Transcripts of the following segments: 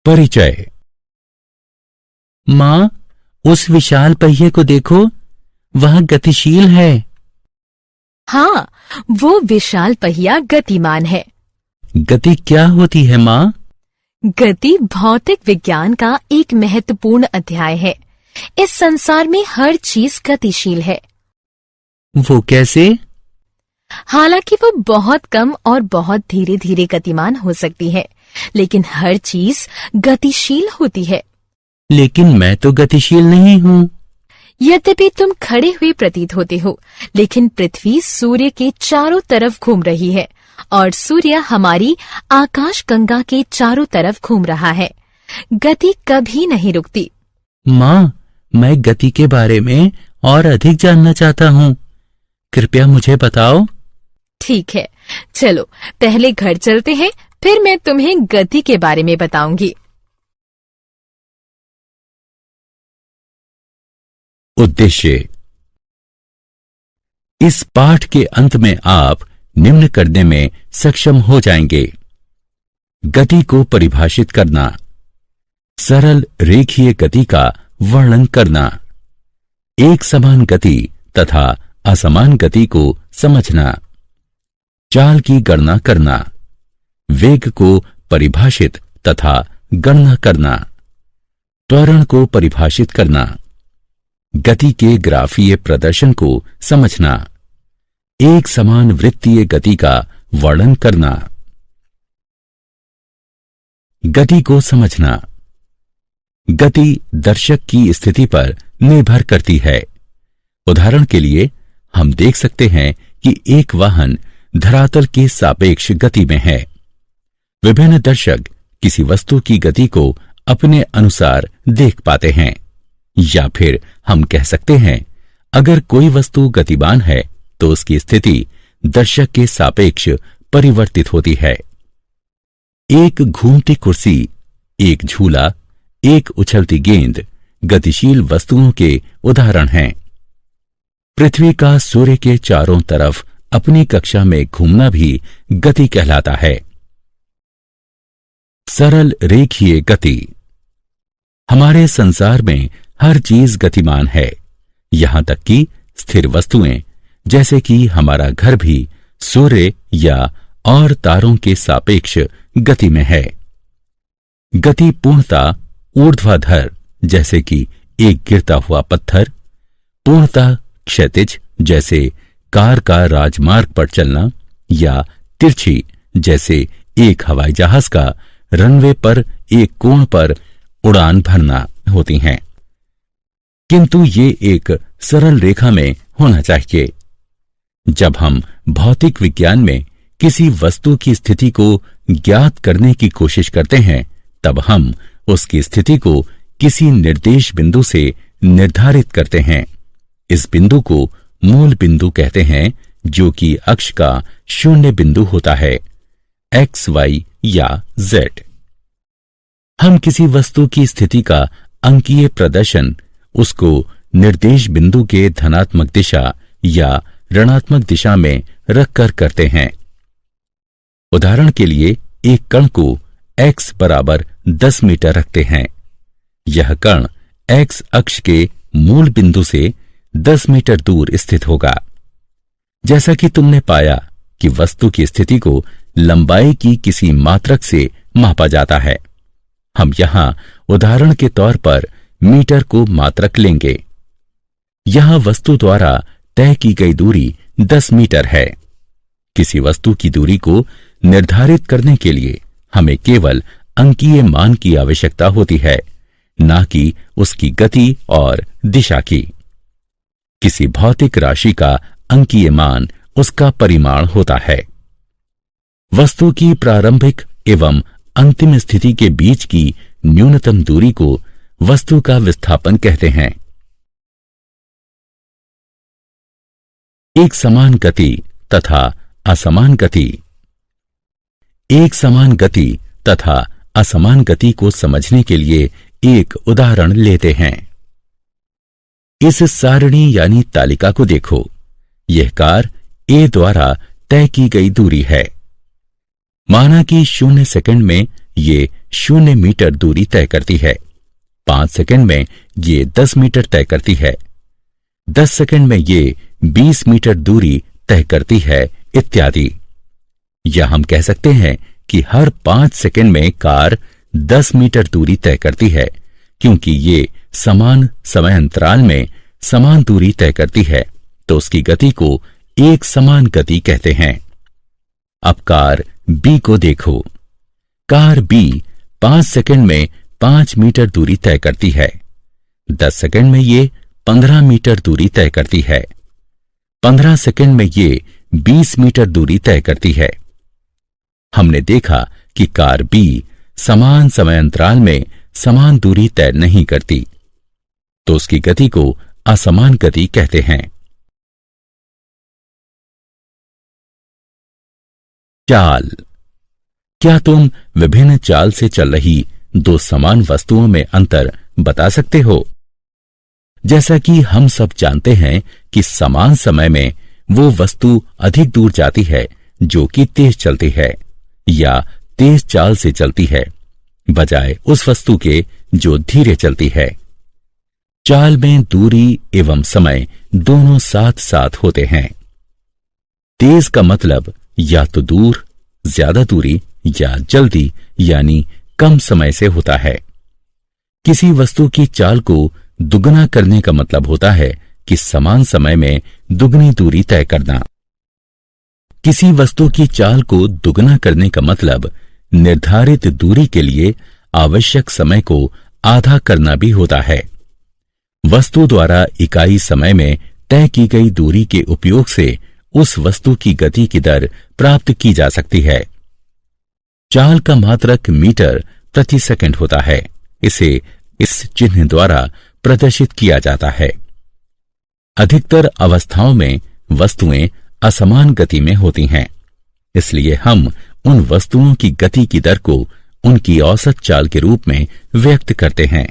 परिचय। मां, उस विशाल पहिए को देखो, वह गतिशील है। हाँ, वो विशाल पहिया गतिमान है। गति क्या होती है मां? गति भौतिक विज्ञान का एक महत्वपूर्ण अध्याय है। इस संसार में हर चीज गतिशील है। वो कैसे? हालांकि वो बहुत कम और बहुत धीरे धीरे गतिमान हो सकती है, लेकिन हर चीज गतिशील होती है। लेकिन मैं तो गतिशील नहीं हूँ। यद्यपि तुम खड़े हुए प्रतीत होते हो, लेकिन पृथ्वी सूर्य के चारों तरफ घूम रही है और सूर्य हमारी आकाशगंगा के चारों तरफ घूम रहा है। गति कभी नहीं रुकती। मां, मैं गति के बारे में और अधिक जानना चाहता हूँ। कृपया मुझे बताओ। ठीक है, चलो पहले घर चलते हैं, फिर मैं तुम्हें गति के बारे में बताऊंगी। उद्देश्य। इस पाठ के अंत में आप निम्न करने में सक्षम हो जाएंगे: गति को परिभाषित करना, सरल रेखीय गति का वर्णन करना, एक समान गति तथा असमान गति को समझना, चाल की गणना करना, वेग को परिभाषित तथा गणना करना, त्वरण को परिभाषित करना, गति के ग्राफीय प्रदर्शन को समझना, एक समान वृत्तीय गति का वर्णन करना। गति को समझना। गति दर्शक की स्थिति पर निर्भर करती है। उदाहरण के लिए हम देख सकते हैं कि एक वाहन धरातल के सापेक्ष गति में है। विभिन्न दर्शक किसी वस्तु की गति को अपने अनुसार देख पाते हैं। या फिर हम कह सकते हैं, अगर कोई वस्तु गतिमान है तो उसकी स्थिति दर्शक के सापेक्ष परिवर्तित होती है। एक घूमती कुर्सी, एक झूला, एक उछलती गेंद गतिशील वस्तुओं के उदाहरण हैं। पृथ्वी का सूर्य के चारों तरफ अपनी कक्षा में घूमना भी गति कहलाता है। सरल रेखीय गति। हमारे संसार में हर चीज गतिमान है, यहां तक कि स्थिर वस्तुएं, जैसे कि हमारा घर भी सूर्य या और तारों के सापेक्ष गति में है। गति पूर्णतः ऊर्ध्वाधर, जैसे कि एक गिरता हुआ पत्थर, पूर्णतः क्षैतिज, जैसे कार का राजमार्ग पर चलना, या तिरछी, जैसे एक हवाई जहाज का रनवे पर एक कोण पर उड़ान भरना होती हैं। किंतु ये एक सरल रेखा में होना चाहिए। जब हम भौतिक विज्ञान में किसी वस्तु की स्थिति को ज्ञात करने की कोशिश करते हैं, तब हम उसकी स्थिति को किसी निर्देश बिंदु से निर्धारित करते हैं। इस बिंदु को मूल बिंदु कहते हैं, जो कि अक्ष का शून्य बिंदु होता है, एक्स, वाई या जेड। हम किसी वस्तु की स्थिति का अंकीय प्रदर्शन उसको निर्देश बिंदु के धनात्मक दिशा या ऋणात्मक दिशा में रखकर करते हैं। उदाहरण के लिए एक कण को x बराबर 10 मीटर रखते हैं। यह कण x अक्ष के मूल बिंदु से 10 मीटर दूर स्थित होगा। जैसा कि तुमने पाया कि वस्तु की स्थिति को लंबाई की किसी मात्रक से मापा जाता है। हम यहां उदाहरण के तौर पर मीटर को मात्रक लेंगे। यहां वस्तु द्वारा तय की गई दूरी 10 मीटर है। किसी वस्तु की दूरी को निर्धारित करने के लिए हमें केवल अंकीय मान की आवश्यकता होती है, ना कि उसकी गति और दिशा की। किसी भौतिक राशि का अंकीय मान उसका परिमाण होता है। वस्तु की प्रारंभिक एवं अंतिम स्थिति के बीच की न्यूनतम दूरी को वस्तु का विस्थापन कहते हैं। एक समान गति तथा असमान गति। एक समान गति तथा असमान गति को समझने के लिए एक उदाहरण लेते हैं। इस सारणी यानी तालिका को देखो। यह कार ए द्वारा तय की गई दूरी है। माना कि 0 सेकंड में ये 0 मीटर दूरी तय करती है, 5 सेकंड में ये 10 मीटर तय करती है, 10 सेकंड में ये 20 मीटर दूरी तय करती है, इत्यादि। या हम कह सकते हैं कि हर 5 सेकंड में कार 10 मीटर दूरी तय करती है, क्योंकि ये समान समय अंतराल में समान दूरी तय करती है, तो उसकी गति को एक समान गति कहते हैं। अब कार बी को देखो। कार बी 5 सेकंड में 5 मीटर दूरी तय करती है, 10 सेकंड में ये 15 मीटर दूरी तय करती है, 15 सेकंड में ये 20 मीटर दूरी तय करती है। हमने देखा कि कार बी समान समय अंतराल में समान दूरी तय नहीं करती, तो उसकी गति को असमान गति कहते हैं। चाल। क्या तुम विभिन्न चाल से चल रही दो समान वस्तुओं में अंतर बता सकते हो? जैसा कि हम सब जानते हैं कि समान समय में वो वस्तु अधिक दूर जाती है जो कि तेज चलती है या तेज चाल से चलती है, बजाय उस वस्तु के जो धीरे चलती है। चाल में दूरी एवं समय दोनों साथ साथ होते हैं। तेज का मतलब या तो दूर, ज्यादा दूरी, या जल्दी यानी कम समय से होता है। किसी वस्तु की चाल को दुगना करने का मतलब होता है कि समान समय में दुगनी दूरी तय करना। किसी वस्तु की चाल को दुगना करने का मतलब निर्धारित दूरी के लिए आवश्यक समय को आधा करना भी होता है। वस्तु द्वारा इकाई समय में तय की गई दूरी के उपयोग से उस वस्तु की गति की दर प्राप्त की जा सकती है। चाल का मात्रक मीटर प्रति सेकंड होता है। इसे इस चिन्ह द्वारा प्रदर्शित किया जाता है। अधिकतर अवस्थाओं में वस्तुएं असमान गति में होती हैं, इसलिए हम उन वस्तुओं की गति की दर को उनकी औसत चाल के रूप में व्यक्त करते हैं।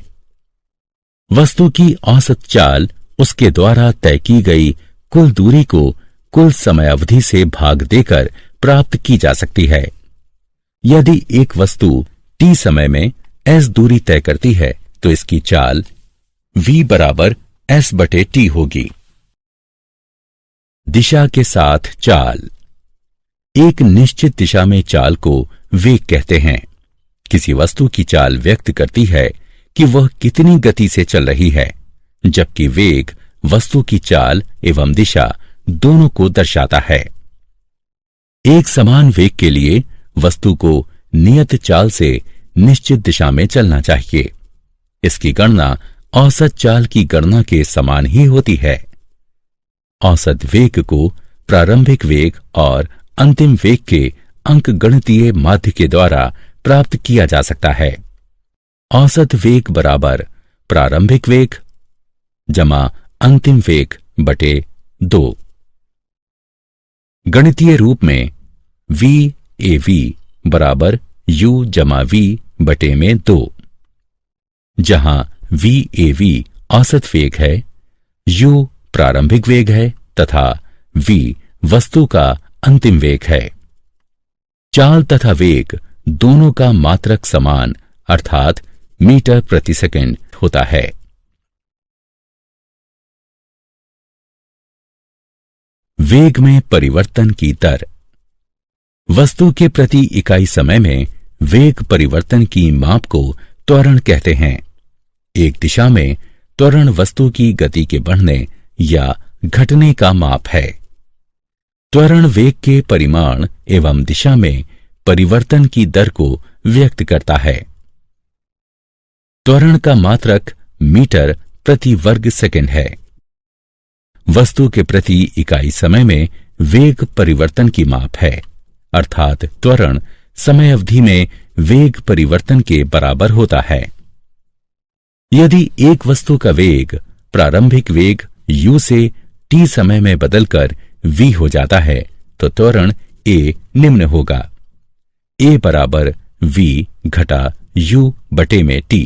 वस्तु की औसत चाल उसके द्वारा तय की गई कुल दूरी को कुल समय अवधि से भाग देकर प्राप्त की जा सकती है। यदि एक वस्तु t समय में s दूरी तय करती है तो इसकी चाल v बराबर s/t होगी। दिशा के साथ चाल। एक निश्चित दिशा में चाल को वेग कहते हैं। किसी वस्तु की चाल व्यक्त करती है कि वह कितनी गति से चल रही है, जबकि वेग वस्तु की चाल एवं दिशा दोनों को दर्शाता है। एक समान वेग के लिए वस्तु को नियत चाल से निश्चित दिशा में चलना चाहिए। इसकी गणना औसत चाल की गणना के समान ही होती है। औसत वेग को प्रारंभिक वेग और अंतिम वेग के अंकगणितीय माध्य के द्वारा प्राप्त किया जा सकता है। औसत वेग बराबर प्रारंभिक वेग जमा अंतिम वेग बटे 2। गणितीय रूप में v/a/v बराबर u जमा v बटे में 2, जहां v/a/v औसत वेग है, u प्रारंभिक वेग है तथा v वस्तु का अंतिम वेग है। चाल तथा वेग दोनों का मात्रक समान अर्थात मीटर प्रति सेकंड होता है। वेग में परिवर्तन की दर। वस्तु के प्रति इकाई समय में वेग परिवर्तन की माप को त्वरण कहते हैं। एक दिशा में त्वरण वस्तु की गति के बढ़ने या घटने का माप है। त्वरण वेग के परिमाण एवं दिशा में परिवर्तन की दर को व्यक्त करता है। त्वरण का मात्रक मीटर प्रति वर्ग सेकंड है। वस्तु के प्रति इकाई समय में वेग परिवर्तन की माप है, अर्थात त्वरण समय अवधि में वेग परिवर्तन के बराबर होता है। यदि एक वस्तु का वेग प्रारंभिक वेग u से t समय में बदलकर v हो जाता है तो त्वरण a निम्न होगा, a बराबर v घटा u बटे में t।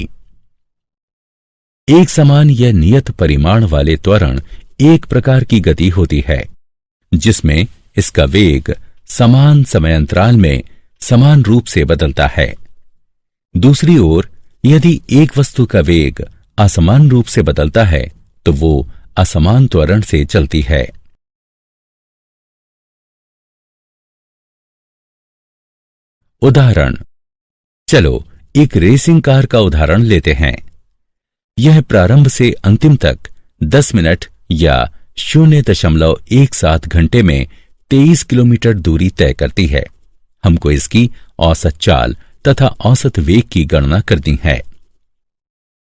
एक समान या नियत परिमाण वाले त्वरण एक प्रकार की गति होती है जिसमें इसका वेग समान समयांतराल में समान रूप से बदलता है। दूसरी ओर यदि एक वस्तु का वेग असमान रूप से बदलता है तो वो असमान त्वरण से चलती है। उदाहरण, चलो एक रेसिंग कार का उदाहरण लेते हैं। यह प्रारंभ से अंतिम तक 10 मिनट या 0.17 घंटे में 23 किलोमीटर दूरी तय करती है। हमको इसकी औसत चाल तथा औसत वेग की गणना करनी है।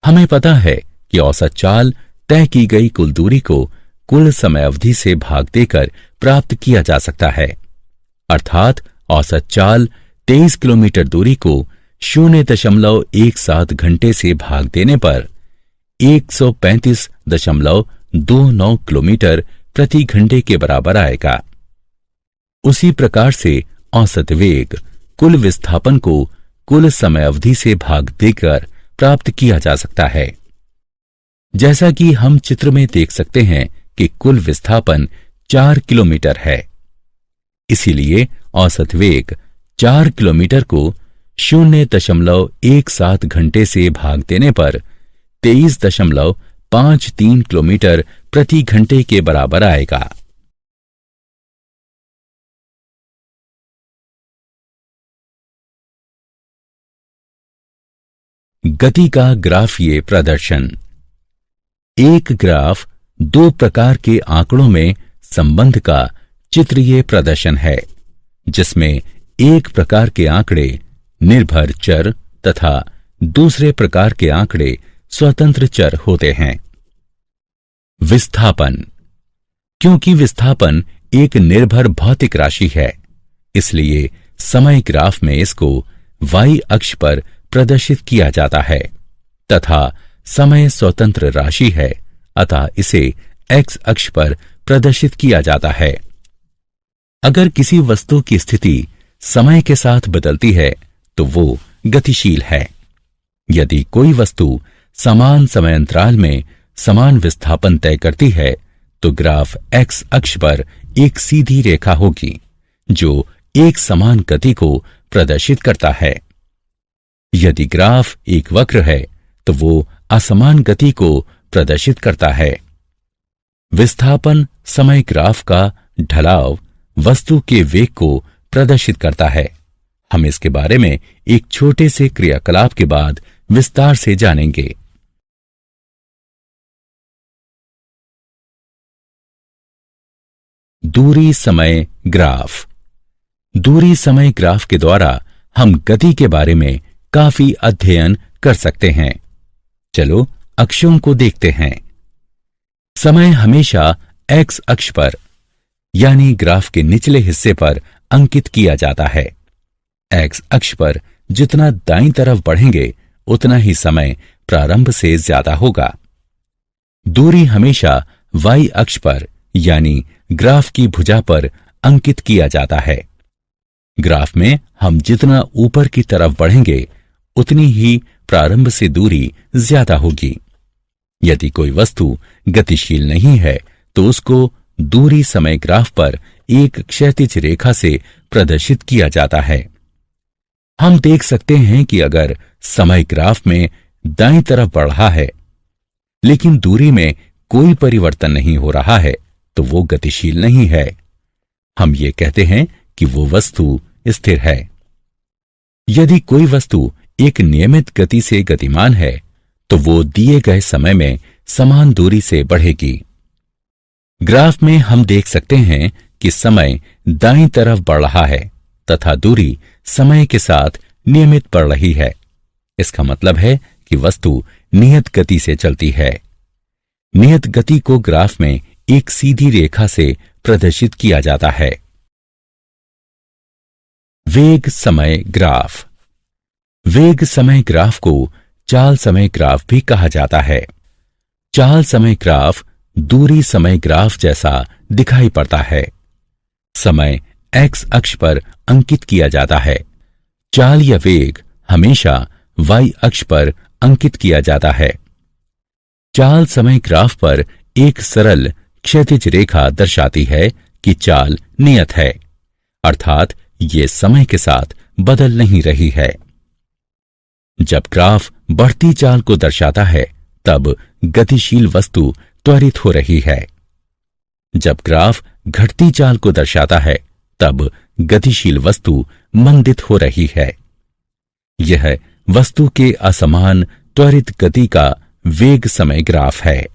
हमें पता है कि औसत चाल तय की गई कुल दूरी को कुल समय अवधि से भाग देकर प्राप्त किया जा सकता है। अर्थात औसत चाल 23 किलोमीटर दूरी को 0.17 घंटे से भाग देने पर 135.29 किलोमीटर प्रति घंटे के बराबर आएगा। उसी प्रकार से औसत वेग कुल विस्थापन को कुल समय अवधि से भाग देकर प्राप्त किया जा सकता है। जैसा कि हम चित्र में देख सकते हैं कि कुल विस्थापन 4 किलोमीटर है, इसीलिए औसत वेग 4 किलोमीटर को 0.17 घंटे से भाग देने पर 23.53 किलोमीटर प्रति घंटे के बराबर आएगा। गति का ग्राफीय प्रदर्शन। एक ग्राफ दो प्रकार के आंकड़ों में संबंध का चित्रीय प्रदर्शन है, जिसमें एक प्रकार के आंकड़े निर्भर चर तथा दूसरे प्रकार के आंकड़े स्वतंत्र चर होते हैं। विस्थापन। क्योंकि विस्थापन एक निर्भर भौतिक राशि है, इसलिए समय ग्राफ में इसको y अक्ष पर प्रदर्शित किया जाता है तथा समय स्वतंत्र राशि है, अतः इसे x अक्ष पर प्रदर्शित किया जाता है। अगर किसी वस्तु की स्थिति समय के साथ बदलती है तो वो गतिशील है। यदि कोई वस्तु समान समयांतराल में समान विस्थापन तय करती है तो ग्राफ x अक्ष पर एक सीधी रेखा होगी जो एक समान गति को प्रदर्शित करता है। यदि ग्राफ एक वक्र है तो वो असमान गति को प्रदर्शित करता है। विस्थापन समय ग्राफ का ढलाव वस्तु के वेग को प्रदर्शित करता है। हम इसके बारे में एक छोटे से क्रियाकलाप के बाद विस्तार से जानेंगे। दूरी समय ग्राफ। दूरी समय ग्राफ के द्वारा हम गति के बारे में काफी अध्ययन कर सकते हैं। चलो अक्षों को देखते हैं। समय हमेशा x अक्ष पर यानी ग्राफ के निचले हिस्से पर अंकित किया जाता है। x अक्ष पर जितना दाईं तरफ बढ़ेंगे उतना ही समय प्रारंभ से ज्यादा होगा। दूरी हमेशा y अक्ष पर यानी ग्राफ की भुजा पर अंकित किया जाता है। ग्राफ में हम जितना ऊपर की तरफ बढ़ेंगे उतनी ही प्रारंभ से दूरी ज्यादा होगी। यदि कोई वस्तु गतिशील नहीं है तो उसको दूरी समय ग्राफ पर एक क्षैतिज रेखा से प्रदर्शित किया जाता है। हम देख सकते हैं कि अगर समय ग्राफ में दाईं तरफ बढ़ रहा है लेकिन दूरी में कोई परिवर्तन नहीं हो रहा है तो वो गतिशील नहीं है। हम ये कहते हैं कि वो वस्तु स्थिर है। यदि कोई वस्तु एक नियमित गति से गतिमान है तो वो दिए गए समय में समान दूरी से बढ़ेगी। ग्राफ में हम देख सकते हैं कि समय दाईं तरफ बढ़ रहा है तथा दूरी समय के साथ नियमित बढ़ रही है। इसका मतलब है कि वस्तु नियत गति से चलती है। नियत गति को ग्राफ में एक सीधी रेखा से प्रदर्शित किया जाता है। वेग समय ग्राफ। वेग समय ग्राफ को चाल समय ग्राफ भी कहा जाता है। चाल समय ग्राफ दूरी समय ग्राफ जैसा दिखाई पड़ता है। समय x अक्ष पर अंकित किया जाता है। चाल या वेग हमेशा y अक्ष पर अंकित किया जाता है। चाल समय ग्राफ पर एक सरल क्षैतिज रेखा दर्शाती है कि चाल नियत है, अर्थात ये समय के साथ बदल नहीं रही है। जब ग्राफ बढ़ती चाल को दर्शाता है तब गतिशील वस्तु त्वरित हो रही है। जब ग्राफ घटती चाल को दर्शाता है तब गतिशील वस्तु मंदित हो रही है। यह वस्तु के असमान त्वरित गति का वेग समय ग्राफ है।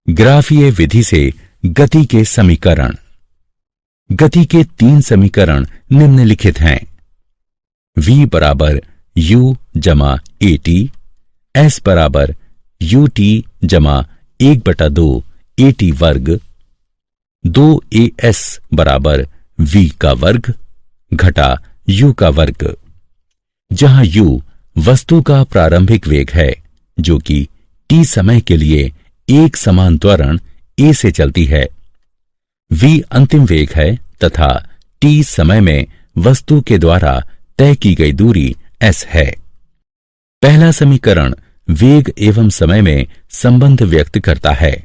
ग्राफीय विधि से गति के समीकरण। गति के 3 समीकरण निम्नलिखित हैं। v बराबर u जमा at, s बराबर ut जमा 1/2 at वर्ग, 2as बराबर v का वर्ग घटा u का वर्ग, जहां u वस्तु का प्रारंभिक वेग है जो कि t समय के लिए एक समान त्वरण a से चलती है। v अंतिम वेग है तथा t समय में वस्तु के द्वारा तय की गई दूरी s है। पहला समीकरण वेग एवं समय में संबंध व्यक्त करता है।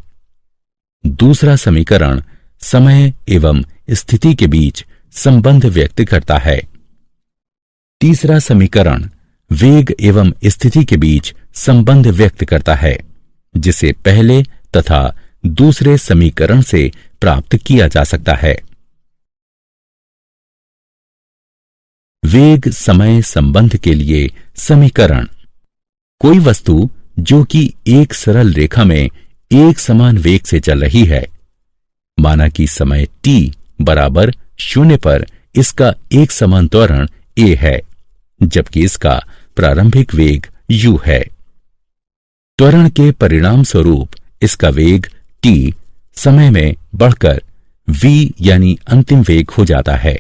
दूसरा समीकरण समय एवं स्थिति के बीच संबंध व्यक्त करता है। तीसरा समीकरण वेग एवं स्थिति के बीच संबंध व्यक्त करता है, जिसे पहले तथा दूसरे समीकरण से प्राप्त किया जा सकता है। वेग समय संबंध के लिए समीकरण। कोई वस्तु जो कि एक सरल रेखा में एक समान वेग से चल रही है, माना कि समय t बराबर 0 पर इसका एक समान त्वरण a है, जबकि इसका प्रारंभिक वेग u है। त्वरण के परिणाम स्वरूप इसका वेग t समय में बढ़कर v यानी अंतिम वेग हो जाता है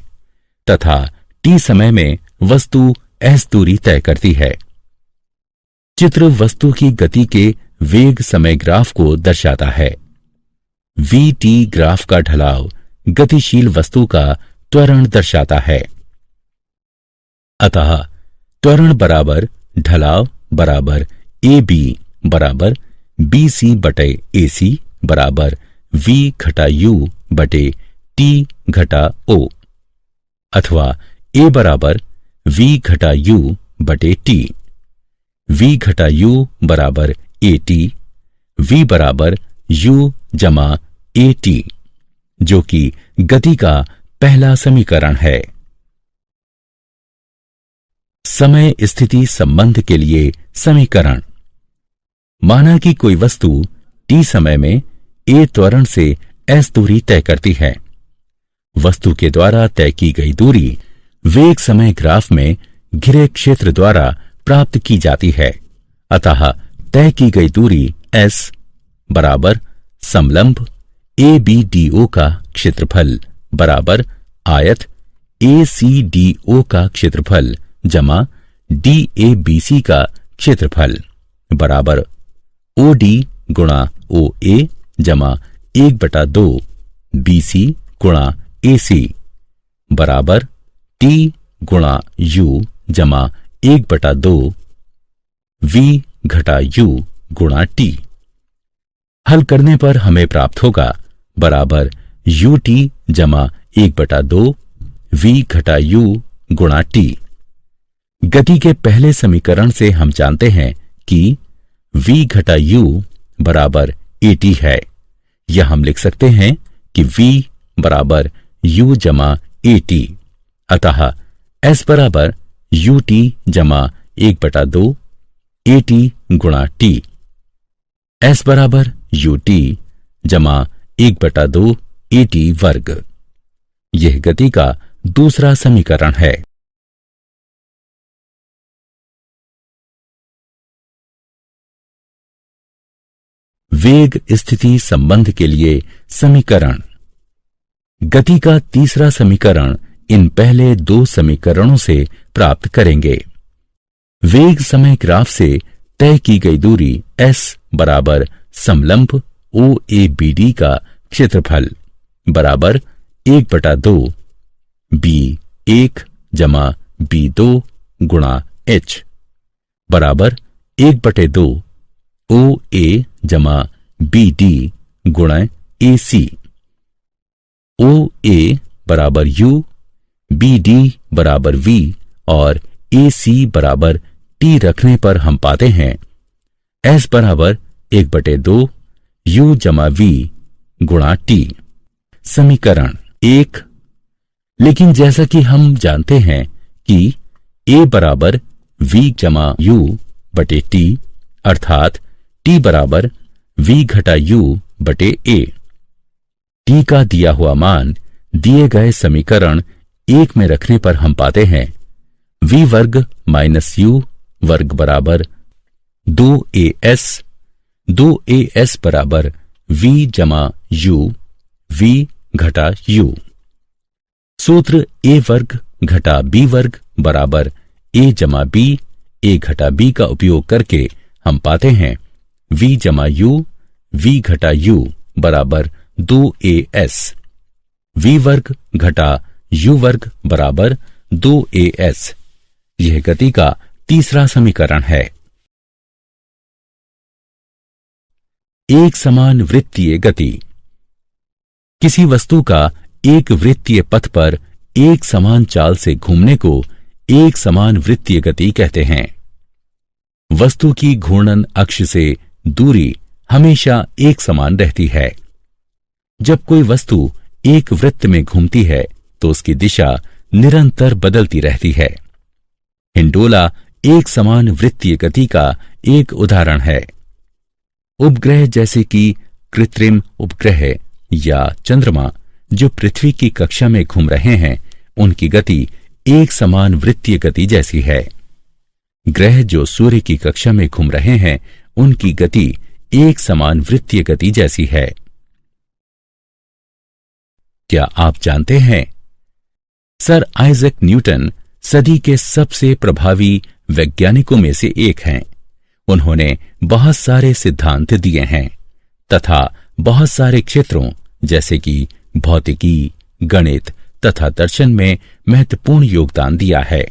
तथा t समय में वस्तु s दूरी तय करती है। चित्र वस्तु की गति के वेग समय ग्राफ को दर्शाता है। vt ग्राफ का ढलाव गतिशील वस्तु का त्वरण दर्शाता है। अतः त्वरण बराबर ढलाव बराबर ab बराबर bc बटे ac बराबर v घटा u बटे t घटा o, अथवा a बराबर v घटा u बटे t, v घटा u बराबर at, v बराबर u जमा at, जो कि गति का पहला समीकरण है। समय स्थिति संबंध के लिए समीकरण। माना कि कोई वस्तु t समय में a त्वरण से s दूरी तय करती है। वस्तु के द्वारा तय की गई दूरी वेग समय ग्राफ में घिरे क्षेत्र द्वारा प्राप्त की जाती है। अतः तय की गई दूरी s बराबर समलंब ABDO का क्षेत्रफल बराबर आयत ACDO का क्षेत्रफल जमा DABC का क्षेत्रफल बराबर OD गुणा OA जमा 1/2 BC गुणा AC बराबर T गुणा U जमा 1/2 V घटा U गुणा T। हल करने पर हमें प्राप्त होगा बराबर UT जमा 1/2 V घटा U गुणा T। गति के पहले समीकरण से हम जानते हैं कि V घटा U बराबर AT है, या हम लिख सकते हैं कि V बराबर U जमा AT। अतः S बराबर UT जमा 1/2 AT गुणा T। S बराबर UT जमा 1/2 AT वर्ग। यह गति का दूसरा समीकरण है। वेग स्थिति संबंध के लिए समीकरण। गति का तीसरा समीकरण इन पहले 2 समीकरणों से प्राप्त करेंगे। वेग समय ग्राफ से तय की गई दूरी s बराबर समलंब OABD का क्षेत्रफल बराबर 1/2 B1 जमा B2 गुणा h बराबर 1/2 ओ ए जमा बी डी गुणा ए सी। ओ ए बराबर यू, बी डी बराबर वी और ए सी बराबर टी रखने पर हम पाते हैं एस बराबर 1/2 यू जमा वी गुणा टी। समीकरण 1। लेकिन जैसा कि हम जानते हैं कि ए बराबर वी जमा यू बटे टी, अर्थात टी बराबर वी घटा यू बटे ए। टी का दिया हुआ मान दिए गए समीकरण 1 में रखने पर हम पाते हैं वी वर्ग माइनस यू वर्ग बराबर 2as, 2as बराबर वी जमा यू, वी घटा यू। सूत्र ए वर्ग घटा बी वर्ग बराबर ए जमा बी, ए घटा बी का उपयोग करके हम पाते हैं वी जमा यू, वी घटा यू बराबर 2as। वी वर्ग घटा यू वर्ग बराबर 2as। यह गति का तीसरा समीकरण है। एक समान वृत्तीय गति। किसी वस्तु का एक वृत्तीय पथ पर एक समान चाल से घूमने को एक समान वृत्तीय गति कहते हैं। वस्तु की घूर्णन अक्ष से दूरी हमेशा एक समान रहती है। जब कोई वस्तु एक वृत्त में घूमती है तो उसकी दिशा निरंतर बदलती रहती है। हिंडोला एक समान वृत्तीय गति का एक उदाहरण है। उपग्रह जैसे कि कृत्रिम उपग्रह या चंद्रमा जो पृथ्वी की कक्षा में घूम रहे हैं, उनकी गति एक समान वृत्तीय गति जैसी है। ग्रह जो सूर्य की कक्षा में घूम रहे हैं, उनकी गति एक समान वृत्तीय गति जैसी है। क्या आप जानते हैं सर आइजैक न्यूटन सदी के सबसे प्रभावी वैज्ञानिकों में से एक हैं। उन्होंने बहुत सारे सिद्धांत दिए हैं तथा बहुत सारे क्षेत्रों जैसे कि भौतिकी, गणित तथा दर्शन में महत्वपूर्ण योगदान दिया है।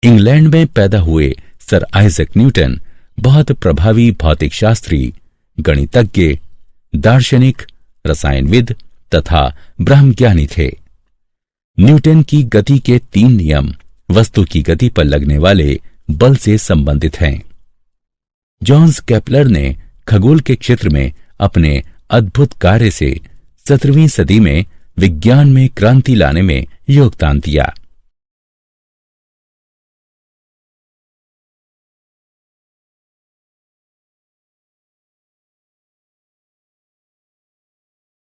इंग्लैंड में पैदा हुए सर आइजैक न्यूटन बहुत प्रभावी भौतिक शास्त्री, गणितज्ञ, दार्शनिक, रसायनविद तथा ब्रह्मज्ञानी थे। न्यूटन की गति के 3 नियम वस्तु की गति पर लगने वाले बल से संबंधित हैं। जॉन्स केपलर ने खगोल के क्षेत्र में अपने अद्भुत कार्य से 17वीं सदी में विज्ञान में क्रांति लाने में योगदान दिया।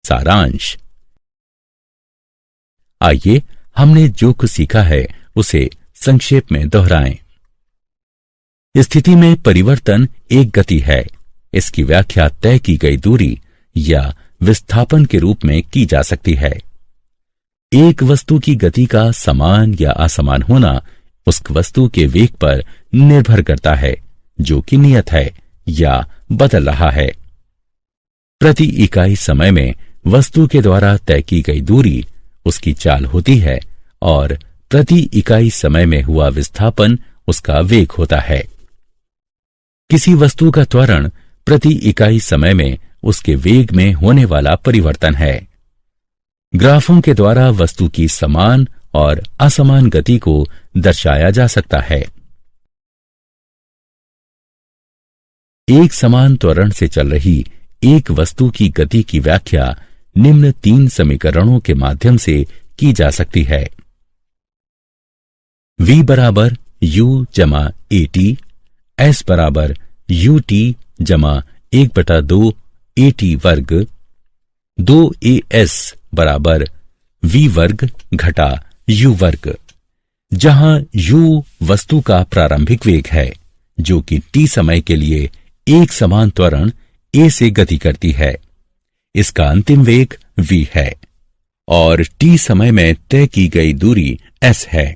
सारांश। आइए हमने जो कुछ सीखा है उसे संक्षेप में दोहराएं। स्थिति में परिवर्तन एक गति है। इसकी व्याख्या तय की गई दूरी या विस्थापन के रूप में की जा सकती है। एक वस्तु की गति का समान या असमान होना उस वस्तु के वेग पर निर्भर करता है जो कि नियत है या बदल रहा है। प्रति इकाई समय में वस्तु के द्वारा तय की गई दूरी उसकी चाल होती है और प्रति इकाई समय में हुआ विस्थापन उसका वेग होता है। किसी वस्तु का त्वरण प्रति इकाई समय में उसके वेग में होने वाला परिवर्तन है। ग्राफों के द्वारा वस्तु की समान और असमान गति को दर्शाया जा सकता है। एक समान त्वरण से चल रही एक वस्तु की गति की व्याख्या निम्न 3 समीकरणों के माध्यम से की जा सकती है। v बराबर u जमा at, s बराबर ut जमा 1/2 at वर्ग, 2as बराबर v वर्ग घटा u वर्ग, जहां u वस्तु का प्रारंभिक वेग है जो कि t समय के लिए एक समान त्वरण a से गति करती है। इसका अंतिम वेग v है और t समय में तय की गई दूरी s है।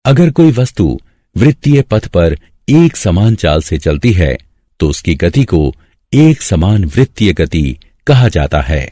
अगर कोई वस्तु वृत्तीय पथ पर एक समान चाल से चलती है तो उसकी गति को एक समान वृत्तीय गति कहा जाता है।